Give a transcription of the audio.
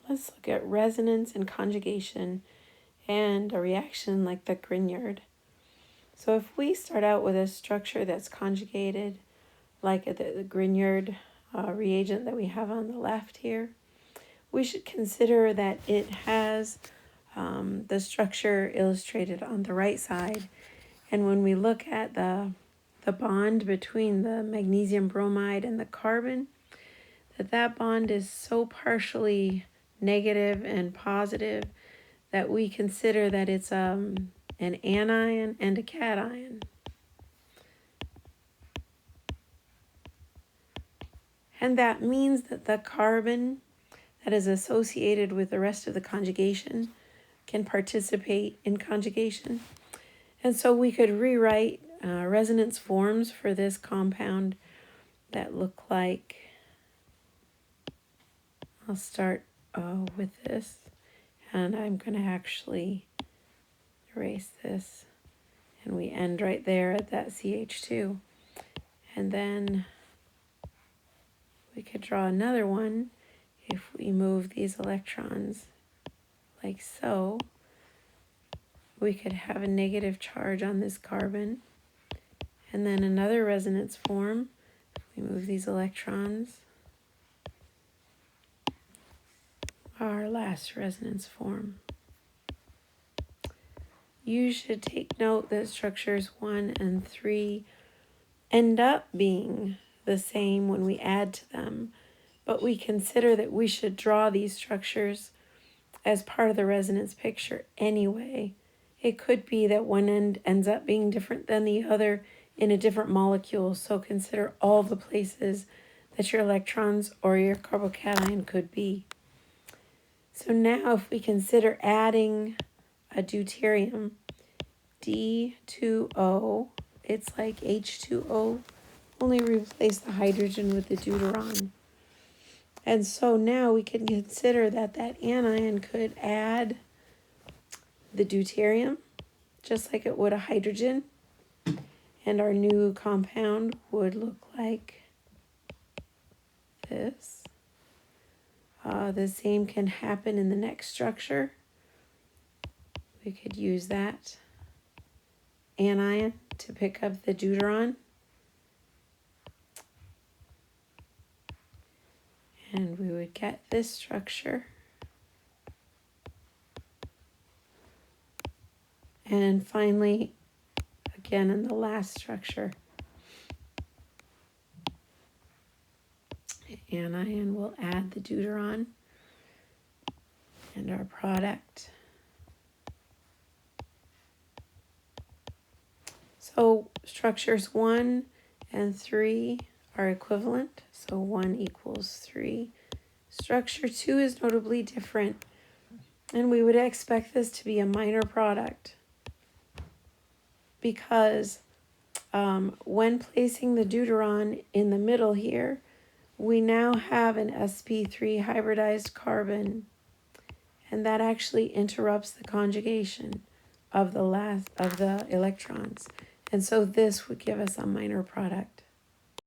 let's look at resonance and conjugation and a reaction like the Grignard. So if we start out with a structure that's conjugated, like the Grignard reagent that we have on the left here, we should consider that it has the structure illustrated on the right side. And when we look at the bond between the magnesium bromide and the carbon, that bond is so partially negative and positive that we consider that it's an anion and a cation. And that means that the carbon that is associated with the rest of the conjugation can participate in conjugation. And so we could rewrite resonance forms for this compound that look like, I'll start with this, and I'm going to actually erase this, and we end right there at that CH2. And then we could draw another one if we move these electrons like so. We could have a negative charge on this carbon, and then another resonance form. We move these electrons. Our last resonance form. You should take note that structures 1 and 3 end up being the same when we add to them, but we consider that we should draw these structures as part of the resonance picture anyway. It could be that one end ends up being different than the other in a different molecule, so consider all the places that your electrons or your carbocation could be. So now if we consider adding a deuterium, D2O, it's like H2O, only replace the hydrogen with the deuteron. And so now we can consider that anion could add the deuterium, just like it would a hydrogen. And our new compound would look like this. The same can happen in the next structure. We could use that anion to pick up the deuteron. And we would get this structure. And finally, again in the last structure, anion will add the deuteron and our product. So structures 1 and 3 are equivalent, so 1 equals 3. Structure 2 is notably different, and we would expect this to be a minor product because when placing the deuteron in the middle here, we now have an sp3 hybridized carbon, and that actually interrupts the conjugation of the electrons. And so this would give us a minor product.